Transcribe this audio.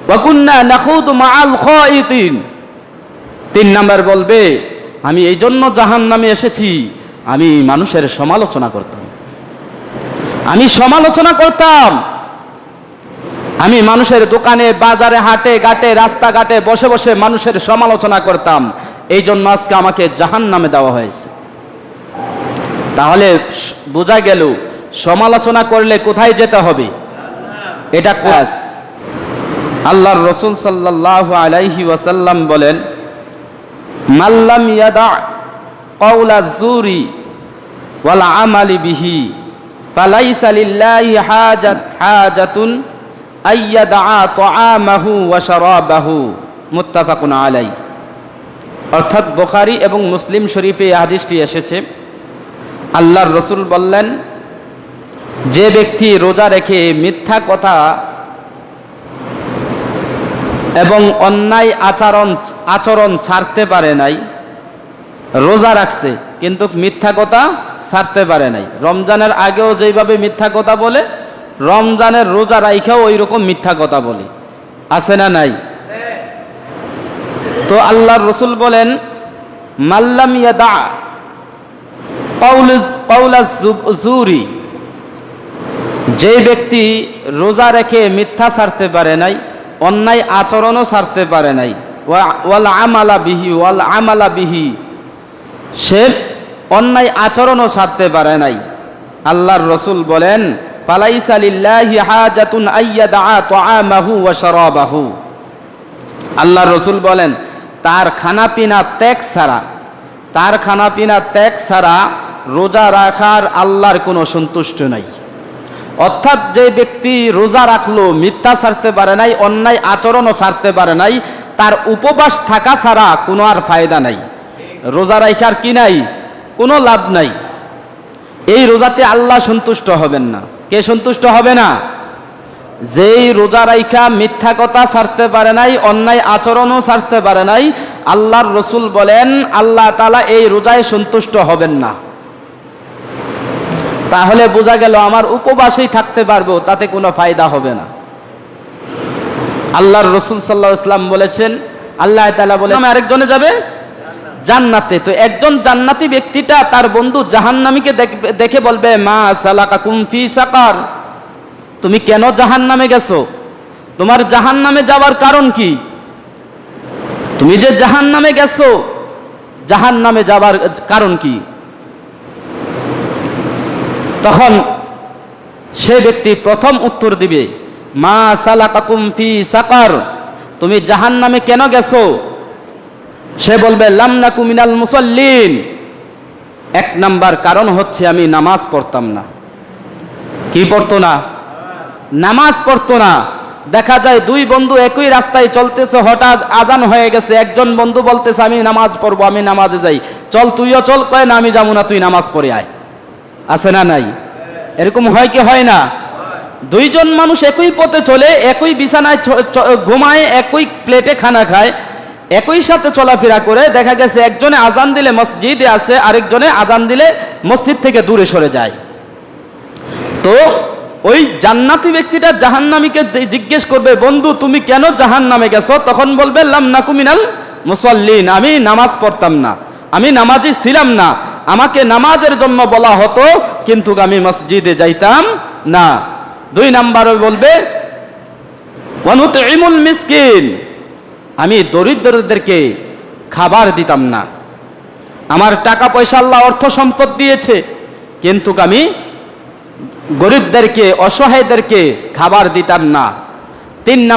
ওয়া কুন্না নাখুদু মাআল খায়িতিন। 3 নাম্বার বলবে, আমি এই জন্য জাহান্নামে এসেছি, আমি মানুষের সমালোচনা করতাম। আমি মানুষের দোকানে, বাজারে, হাটে ঘাটে, রাস্তাঘাটে বসে বসে মানুষের সমালোচনা করতাম। এই জন্য আজকে আমাকে জাহান্নামে দেওয়া হয়েছে। তাহলে বোঝা গেল সমালোচনা করলে কোথায় যেতে হবে? এটা ক্লাস। আল্লাহর রাসূল সাল্লাল্লাহু আলাইহি ওয়াসাল্লাম বলেন, মাল্লাম ইয়াদা কাওলা যুরি ওয়াল আমালি বিহি ফালাইসা লিল্লাহি হাজাতুন আইয়াদা তাআমাহু ওয়া শারাবাহু, মুত্তাফাকুন আলাইহি। অর্থাৎ বুখারী এবং মুসলিম শরীফে এই হাদিসটি এসেছে। আল্লাহর রাসূল বললেন, যে ব্যক্তি রোজা রেখে মিথ্যা কথা এবং অন্যায় আচরণ ছাড়তে পারে নাই, রোজা রাখছে কিন্তু মিথ্যা কথা ছাড়তে পারে নাই। রমজানের আগেও যেভাবে মিথ্যা কথা বলে, রমজানের রোজা রাইখাও ওই রকম মিথ্যা কথা বলে, আছে না নাই? তো আল্লাহর রাসূল বলেন, মাল্লাম ইয়াদা কাওলা যুরি, যে ব্যক্তি রোজা রেখে মিথ্যা ছাড়তে পারে নাই, অন্যায় আচরণও ছাড়তে পারে নাই, ওয়াল আমালা বিহি, সে অন্যায় আচরণও ছাড়তে পারে নাই, আল্লাহর রাসূল বলেন, ফালাইসা লিল্লাহি হাজাতুন আইয়াদা তাআমাহু ওয়া শারাবাহু। আল্লাহর রাসূল বলেন, তার খানাপিনা ত্যাগ ছাড়া রোজা রাখার আল্লাহর কোনো সন্তুষ্ট নাই। অর্থাৎ যে ব্যক্তি রোজা রাখলো, মিথ্যা ছাড়তে পারে নাই, অন্যায় আচরণও ছাড়তে পারে নাই, তার উপবাস থাকা ছাড়া কোনো আর ফায়দা নাই। রোজা রাখার কি নাই? কোনো লাভ নাই। এই রোজাতে আল্লাহ সন্তুষ্ট হবেন না। কে সন্তুষ্ট হবে না? যেই রোজা রাখা মিথ্যা কথা ছাড়তে পারে নাই, অন্যায় আচরণও ছাড়তে পারে নাই, আল্লাহর রাসূল বলেন আল্লাহ তাআলা এই রোজায় সন্তুষ্ট হবেন না। তাহলে বোঝা গেল আমার উপবাসেই থাকতে পারবো, তাতে কোনো ফায়দা হবে না। আল্লাহর রাসূল সাল্লাল্লাহু আলাইহি ওয়াসাল্লাম বলেছেন, আল্লাহ তাআলা বলেন আরেকজনে যাবে জান্নাতে। তো একজন জান্নাতি ব্যক্তিটা তার বন্ধু জাহান্নামীকে দেখে বলবে, মা সালাকাকুম ফি সাকার, তুমি কেন জাহান্নামে গেছো? তোমার জাহান্নামে যাওয়ার কারণ কি? তুমি যে জাহান্নামে গেছো, জাহান্নামে যাওয়ার কারণ কি? তখন সে ব্যক্তি প্রথম উত্তর দিবে, মা সালাকাকুম ফি সাকার, তুমি জাহান্নামে কেন গেছো? সে বলবে, লাম নাকু মিনাল মুসাল্লিন, 1 নাম্বার কারণ হচ্ছে আমি নামাজ পড়তাম না। কি পড়তো না? নামাজ পড়তো না। দেখা যায় 2 বন্ধু একই রাস্তায় চলতেছে, হঠাৎ আজান হয়ে গেছে, একজন বন্ধু বলতেছে আমি নামাজ পড়বো, আমি নামাজে যাই, চল তুইও চল, কয় না আমি যাবো না, তুই নামাজ পড়ে আয়। আছে না নাই? এরকম হয় কি হয় না? 2 জন মানুষ একই পথে চলে, একই বিছানায় ঘুমায়, একই প্লেটে খানা খায়, একই সাথে চলাফেরা করে, দেখা গেছে একজনে আজান দিলে মসজিদে আসে, আরেকজনে আজান দিলে মসজিদ থেকে দূরে সরে যায়। তো ওই জান্নাতি ব্যক্তিটা জাহান্নামীকে জিজ্ঞেস করবে, বন্ধু তুমি কেন জাহান্নামে গেছো? তখন বলবে, লাম নাকু মিনাল মুসাল্লিন, আমি নামাজ পড়তাম না, আমি নামাজি ছিলাম না, আমাকে নামাজের জন্য বলা হতো কিন্তু আমি মসজিদে যাইতাম না। 2 নম্বরে বলবে, ওয়ানুতইমুল মিসকিন, আমি দরিদ্রদেরকে খাবার দিতাম না। আমার টাকা পয়সা আল্লাহ অর্থ সম্পদ দিয়েছে, কিন্তু আমি গরিবদেরকে, অসহায়দেরকে খাবার দিতাম না। 3 নম্বর